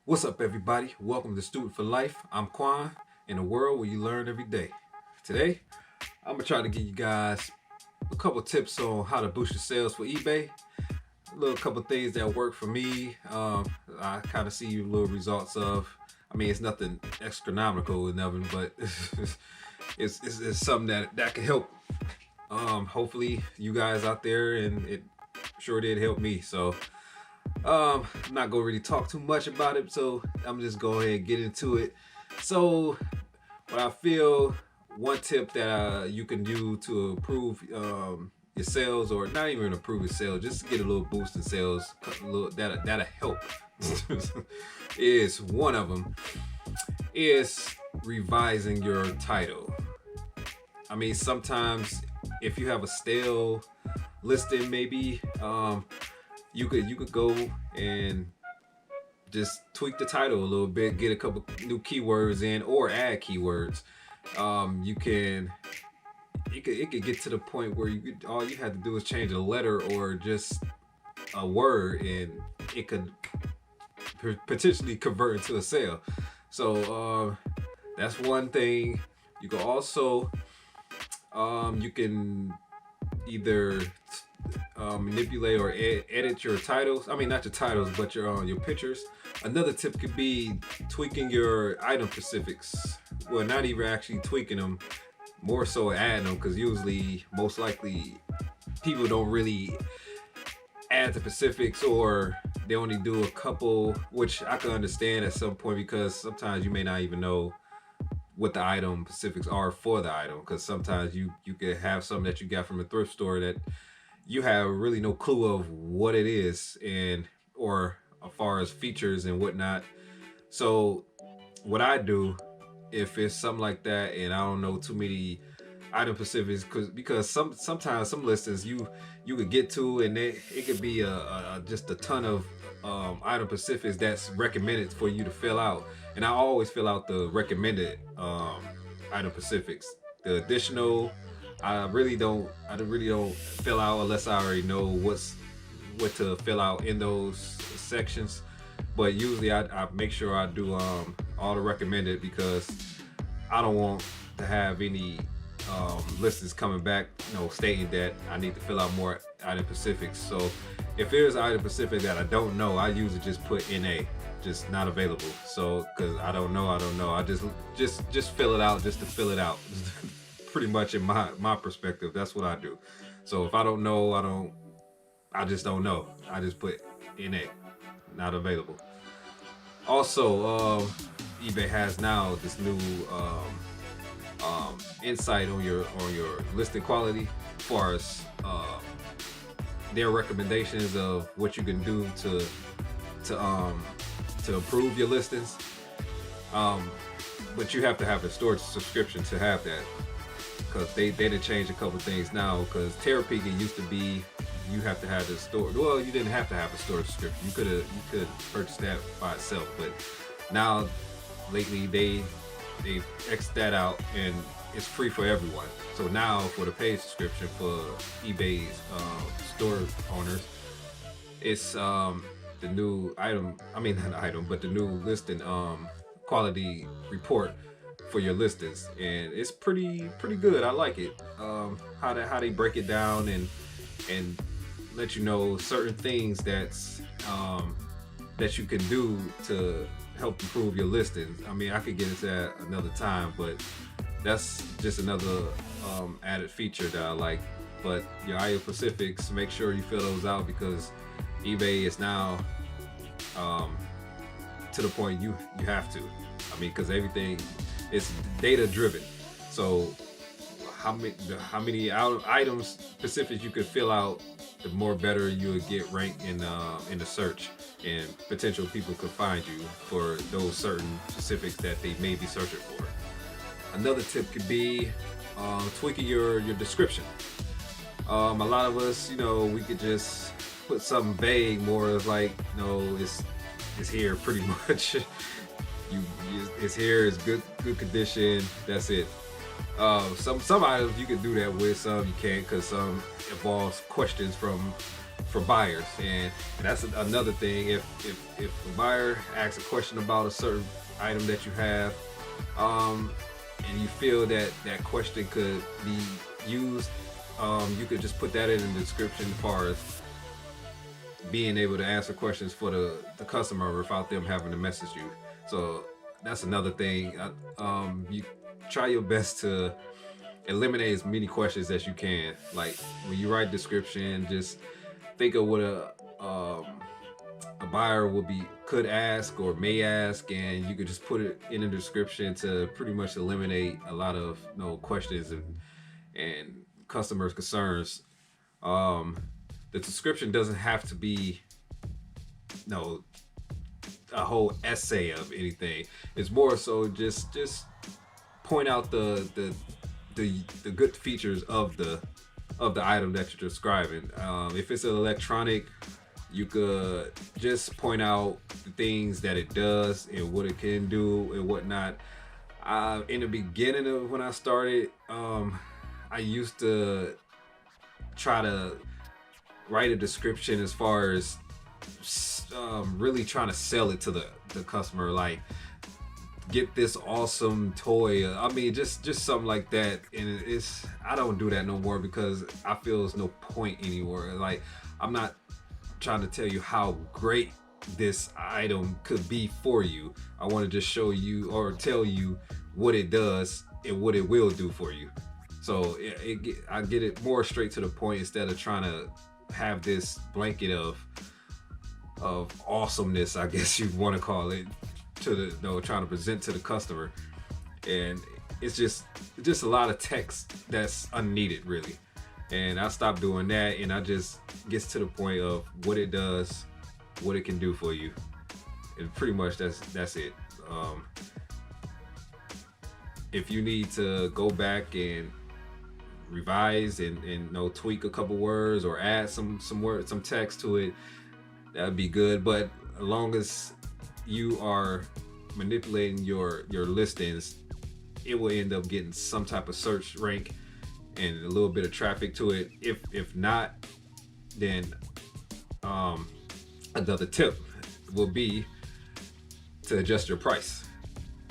What's up, everybody? Welcome to Student for Life. I'm Quan, in a world where you learn every day. Today, I'm gonna try to give you guys a couple tips on how to boost your sales for eBay. A little couple things that work for me. I kind of see little results of. I mean, it's nothing astronomical or nothing, but it's something that can help. Hopefully, you guys out there, and it sure did help me. So I'm not gonna really talk too much about it, so I'm just go ahead and get into it. So, what I feel, one tip that you can do to improve your sales, or not even improve your sales, just to get a little boost in sales, that'll help. Is one of them is revising your title. I mean, sometimes if you have a stale listing, maybe you could go and just tweak the title a little bit, get a couple new keywords in, or add keywords. You can it could get to the point where all you have to do is change a letter or just a word, and it could potentially convert into a sale. So that's one thing. You can also you can either manipulate or edit your titles. I mean, not your titles, but your pictures. Another tip could be tweaking your item specifics. Well, not even actually tweaking them, more so adding them, because usually, most likely, people don't really add the specifics, or they only do a couple, which I can understand at some point, because sometimes you may not even know what the item specifics are for the item, because sometimes you could have something that you got from a thrift store that you have really no clue of what it is, and or as far as features and whatnot. So what I do, if it's something like that and I don't know too many item specifics, because sometimes some listings you could get to, and it could be just a ton of item specifics that's recommended for you to fill out, and I always fill out the recommended item specifics. The additional, I really don't fill out unless I already know what to fill out in those sections. But usually I make sure I do all the recommended, because I don't want to have any listings coming back, stating that I need to fill out more item specifics. So if there's item specific that I don't know, I usually just put NA, just not available. So because I don't know, I just fill it out just to fill it out. Pretty much in my perspective, that's what I do. So if I don't know, I just don't know. I just put NA, not available. Also, eBay has now this new insight on your listing quality, as far as their recommendations of what you can do to improve your listings. But you have to have a storage subscription to have that, because they did change a couple things now. Because Therapy used to be, you have to have the store. Well, you didn't have to have a storage subscription. You could purchase that by itself. But now, lately, they X that out, and it's free for everyone. So now, for the paid subscription for eBay's store owners, it's the new item. I mean, not item, but the new listing quality report for your listings, and it's pretty good. I like it. How they break it down, and let you know certain things that you can do to help improve your listings. I mean, I could get into that another time, but that's just another added feature that I like. But your IO Pacifics, make sure you fill those out, because eBay is now to the point you have to. I mean, because everything is data driven. So how many items specifics you could fill out, the more better you would get ranked in the search, and potential people could find you for those certain specifics that they may be searching for. Another tip could be tweaking your description. A lot of us, we could just put something vague, more of like, it's here pretty much. It's here, it's good condition, that's it. Some items you can do that with, some you can't, because some involves questions from for buyers. And that's another thing. If a buyer asks a question about a certain item that you have, and you feel that that question could be used, you could just put that in the description as far as being able to answer questions for the customer without them having to message you. So that's another thing. You try your best to eliminate as many questions as you can. Like when you write description, just think of what a buyer could ask or may ask, and you could just put it in the description to pretty much eliminate a lot of questions and customers' concerns. The description doesn't have to be a whole essay of anything. It's more so just point out the good features of the item that you're describing. If it's an electronic, you could just point out the things that it does and what it can do and whatnot. In the beginning of when I started, I used to try to write a description as far as really trying to sell it to the customer, like get this awesome toy. I mean, just something like that. And I don't do that no more because I feel there's no point anymore. Like, I'm not trying to tell you how great this item could be for you. I want to just show you or tell you what it does and what it will do for you. So I get it more straight to the point instead of trying to have this blanket of awesomeness, I guess you want to call it, trying to present to the customer. And it's just a lot of text that's unneeded, really. And I stopped doing that, and I just gets to the point of what it does, what it can do for you, and pretty much that's it. If you need to go back and revise and tweak a couple words or add some words, some text to it, that'd be good. But as long as you are manipulating your listings, it will end up getting some type of search rank and a little bit of traffic to it. If not, then another tip will be to adjust your price.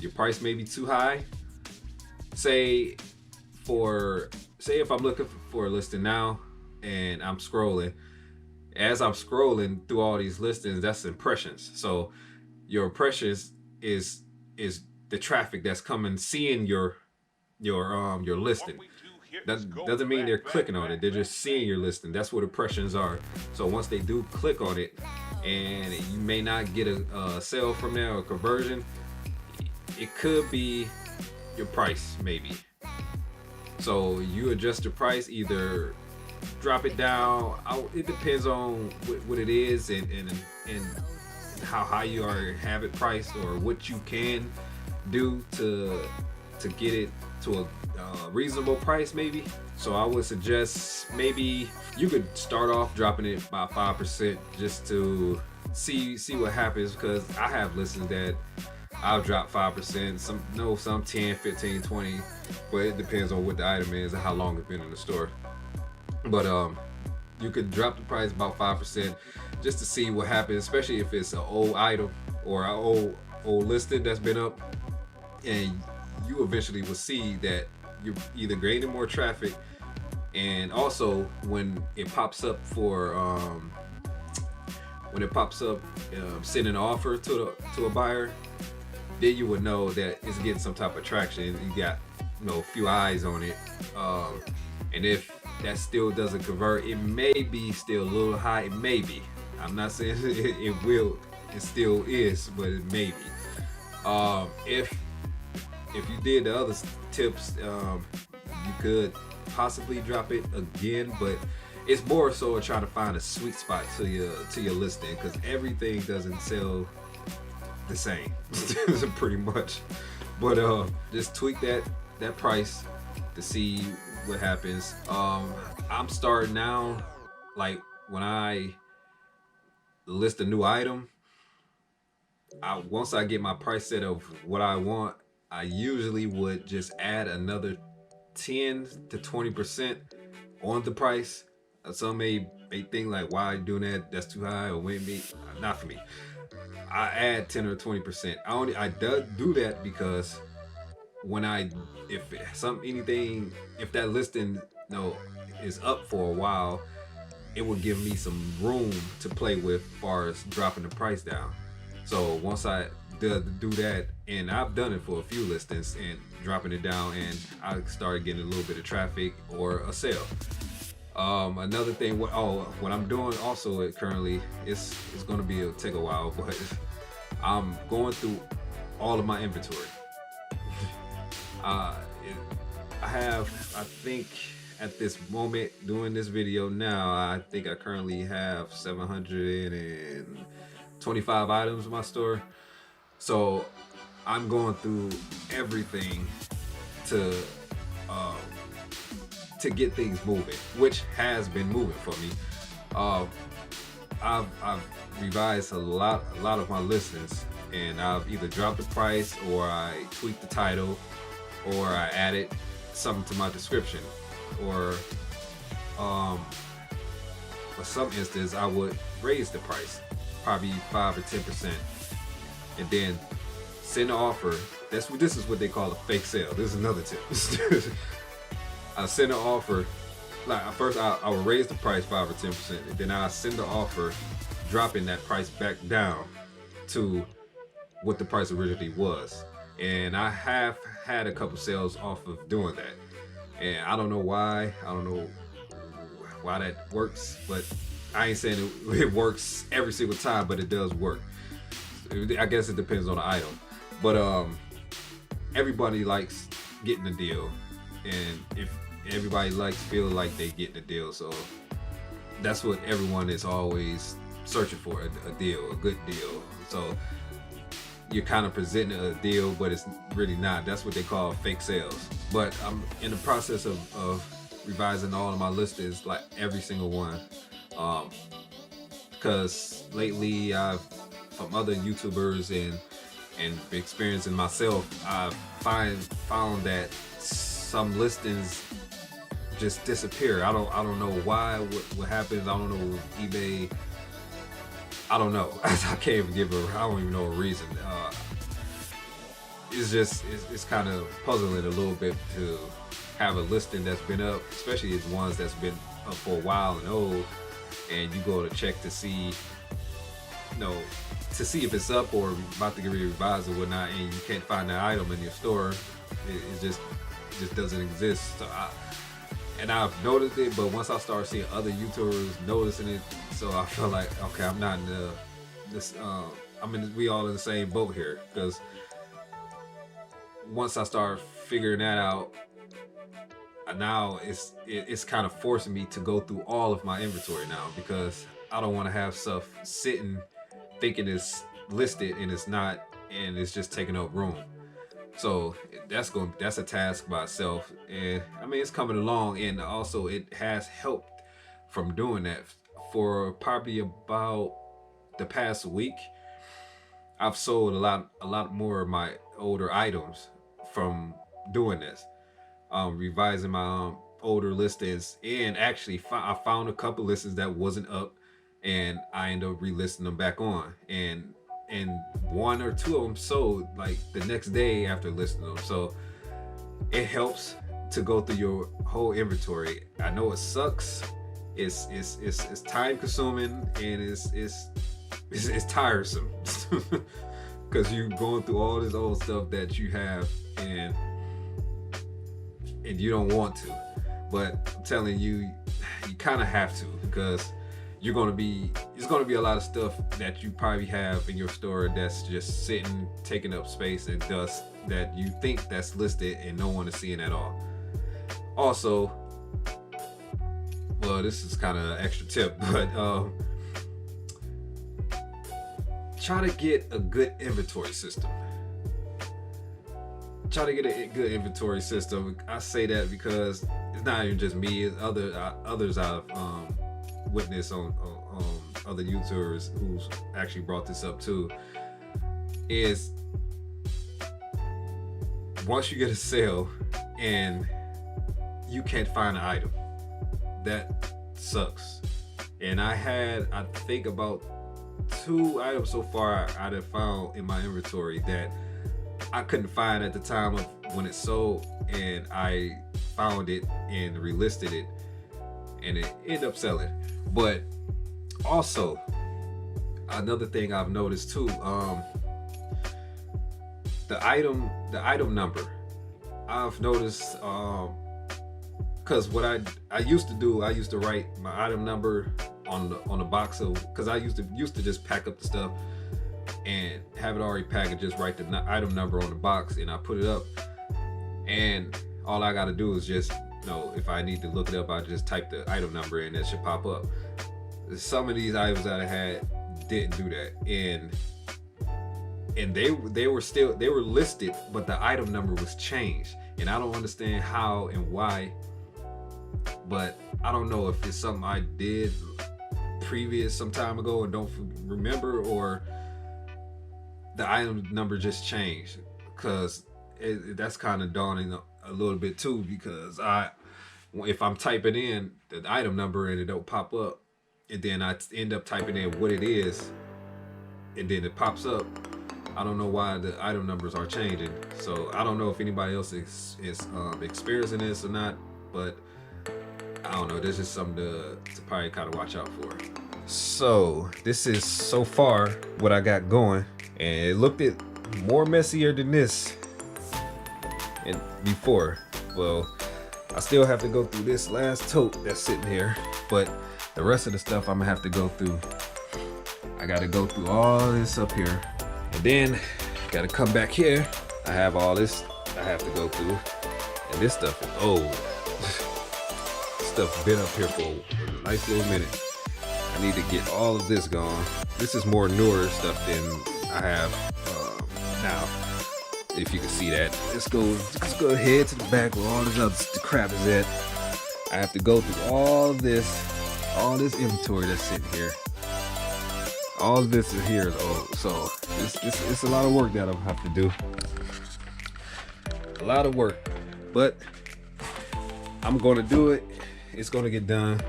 Your price may be too high. Say if I'm looking for a listing now and I'm scrolling, as I'm scrolling through all these listings, that's impressions. So your impressions is the traffic that's coming, seeing your listing. That doesn't mean they're clicking on it. They're just seeing your listing. That's what impressions are. So once they do click on it, and you may not get a sale from there or conversion, it could be your price, maybe. So you adjust your price, either drop it down. It depends on what it is and how high you are have it priced, or what you can do to get it to a reasonable price, maybe. So I would suggest maybe you could start off dropping it by 5% just to see what happens, because I have listings that I'll drop 5%, some 10, 15, 20, but it depends on what the item is and how long it's been in the store. But you could drop the price about 5% just to see what happens, especially if it's an old item or an old listing that's been up, and you eventually will see that you're either gaining more traffic, and also when it pops up sending an offer to a buyer, then you would know that it's getting some type of traction. You got a few eyes on it, and if that still doesn't convert, it may be still a little high. It may be. I'm not saying it will. It still is, but it may be. If you did the other tips, you could possibly drop it again, but it's more so trying to find a sweet spot to your listing, because everything doesn't sell the same pretty much. But just tweak that price to see what happens. I'm starting now, like when I list a new item, once I get my price set of what I want, I usually would just add another 10 to 20% on the price Some may think like, why are you doing that? That's too high, or wouldn't be. Not for me. I add 10 or 20%. I do that because when I if some anything if that listing is up for a while, it will give me some room to play with as far as dropping the price down. So once I do that, and I've done it for a few listings and dropping it down, and I started getting a little bit of traffic or a sale. Another thing, what I'm doing also currently, it's going to take a while, but I'm going through all of my inventory. I think at this moment doing this video now, I think I currently have 725 items in my store. So I'm going through everything to get things moving, which has been moving for me. I've revised a lot of my listings, and I've either dropped the price, or I tweaked the title, or I added something to my description, or for some instance I would raise the price, probably 5 or 10%, and then send an offer. This is what they call a fake sale. This is another tip. I send an offer. Like first, I will raise the price 5 or 10%, and then I send the offer, dropping that price back down to what the price originally was. And I have had a couple sales off of doing that, and I don't know why. I don't know why that works, but I ain't saying it works every single time, but it does work. I guess it depends on the item, but everybody likes getting a deal, and if everybody likes feel like they getting a deal, so that's what everyone is always searching for, a deal, a good deal. So you're kind of presenting a deal, but it's really not. That's what they call fake sales. But I'm in the process of revising all of my listings, like every single one, because lately from other YouTubers and experiencing myself, I've found that some listings just disappear. I don't know why, what happens. I don't know, eBay, I don't know. I can't even I don't even know a reason. It's kind of puzzling a little bit to have a listing that's been up, especially it's ones that's been up for a while and old, and you go to check to see, if it's up or about to get revised or whatnot, and you can't find that item in your store. It just doesn't exist. So I've noticed it, but once I start seeing other YouTubers noticing it, so I feel like, okay, I'm not in we all in the same boat here, because once I start figuring that out, now it's kind of forcing me to go through all of my inventory now, because I don't want to have stuff sitting thinking it's listed and it's not, and it's just taking up room. So that's a task by itself, and I mean, it's coming along, and also it has helped from doing that. For probably about the past week, I've sold a lot more of my older items from doing this, revising my older listings, and actually I found a couple listings that wasn't up, and I ended up relisting them back on, and one or two of them sold like the next day after listing them. So it helps to go through your whole inventory. I know it sucks. It's time consuming, and it's tiresome because you're going through all this old stuff that you have, and you don't want to, but I'm telling you, you kind of have to, because there's going to be a lot of stuff that you probably have in your store that's just sitting, taking up space and dust, that you think that's listed and no one is seeing at all. Also, well, this is kind of an extra tip, but try to get a good inventory system. Try to get a good inventory system. I say that because it's not even just me, it's others I've witnessed on other YouTubers who's actually brought this up too. Is once you get a sale and you can't find an item, that sucks. And I think about 2 items so far I have found in my inventory that I couldn't find at the time of when it sold, and I found it and relisted it, and it ended up selling. But also, another thing I've noticed too, the item number. I've noticed, because what I used to do, I used to write my item number on the box of, because I used to just pack up the stuff and have it already packaged, just write the item number on the box, and I put it up, and all I gotta do is just, if I need to look it up, I just type the item number in, it should pop up. Some of these items that I had didn't do that, and they were listed, but the item number was changed, and I don't understand how and why. But I don't know if it's something I did previous some time ago and don't remember, or the item number just changed, because that's kind of daunting a little bit too, because if I'm typing in the item number and it don't pop up, and then I end up typing in what it is, and then it pops up, I don't know why the item numbers are changing. So I don't know if anybody else is experiencing this or not, but I don't know. There's just something to probably kind of watch out for. So this is so far what I got going, and it looked more messier than this and before. Well, I still have to go through this last tote that's sitting here, but the rest of the stuff I'm gonna have to go through. I gotta go through all this up here, and then gotta come back here. I have all this I have to go through, and this stuff is old. Stuff been up here for a nice little minute. I need to get all of this gone. This is more newer stuff than I have now, if you can see that. Let's go ahead to the back where all this other crap is at. I have to go through all this inventory that's sitting here. All of this is here is old, so it's a lot of work that I'll have to do. A lot of work, but I'm gonna do it. It's gonna get done,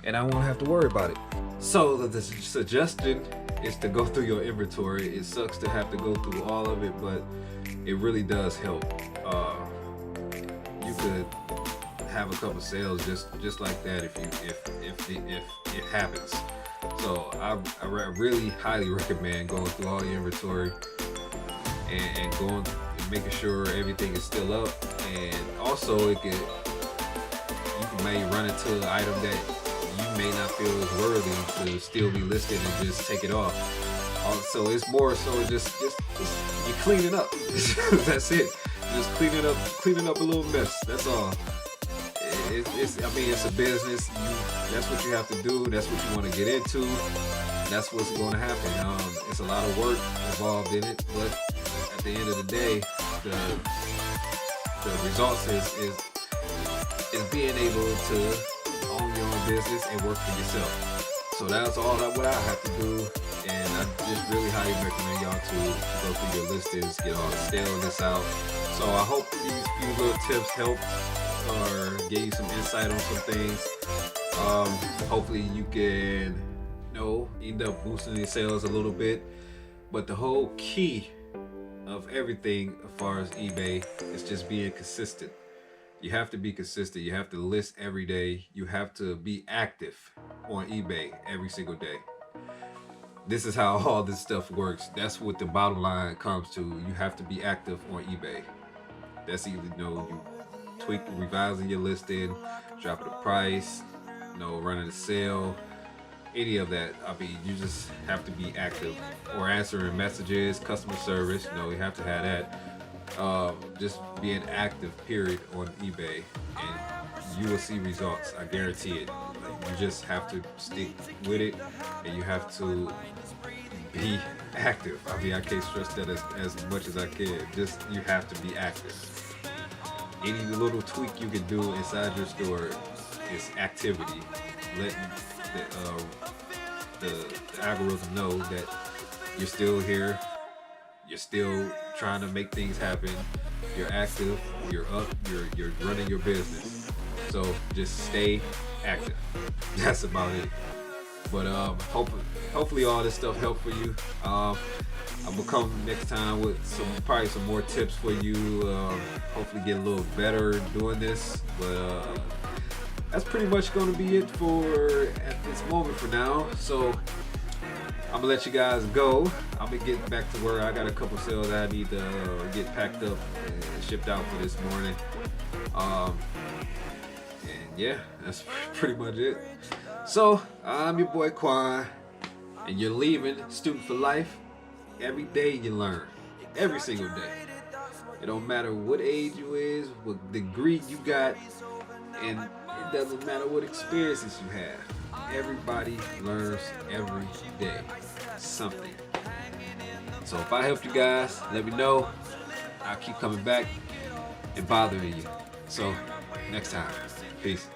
and I won't have to worry about it. So the suggestion is to go through your inventory. It sucks to have to go through all of it, but it really does help. You could have a couple sales just like that if it happens. So I really highly recommend going through all your inventory and going and making sure everything is still up. And also you may run into an item that you may not feel is worthy to still be listed and just take it off. So it's more so just you clean it up. That's it. Just cleaning up a little mess. That's all. It's a business. That's what you have to do. That's what you want to get into. That's what's going to happen. It's a lot of work involved in it, but at the end of the day, the results is being able to own your own business and work for yourself. So that's all what I have to do, and I just really highly recommend y'all to go through your listings, get all the staleness out. So I hope these few little tips helped or gave you some insight on some things. Hopefully you can end up boosting your sales a little bit. But the whole key of everything as far as eBay is just being consistent. You have to be consistent. You have to list every day. You have to be active on eBay every single day. This is how all this stuff works. That's what the bottom line comes to. You have to be active on eBay. That's either you revising your listing, dropping the price, running a sale, any of that. You just have to be active, or answering messages, customer service. You have to have that. Just being active, period, on eBay, and you will see results. I guarantee it. You just have to stick with it, and you have to be active. I can't stress that as much as I can. You have to be active. Any little tweak you can do inside your store is activity. Letting the algorithm know that you're still here. You're still trying to make things happen. You're active. You're up. You're running your business. So just stay active. That's about it. But hopefully all this stuff helped for you. I'm gonna come next time with probably some more tips for you. Hopefully get a little better doing this. But that's pretty much gonna be it for at this moment for now. So I'm gonna let you guys go. I'm gonna get back to work. I got a couple sales that I need to get packed up and shipped out for this morning. And yeah, that's pretty much it. So I'm your boy Quan, and you're leaving Student for Life. Every day you learn, every single day. It don't matter what age you is, what degree you got, and it doesn't matter what experiences you have. Everybody learns every day something. So if I helped you guys, let me know. I'll keep coming back and bothering you. So next time, peace.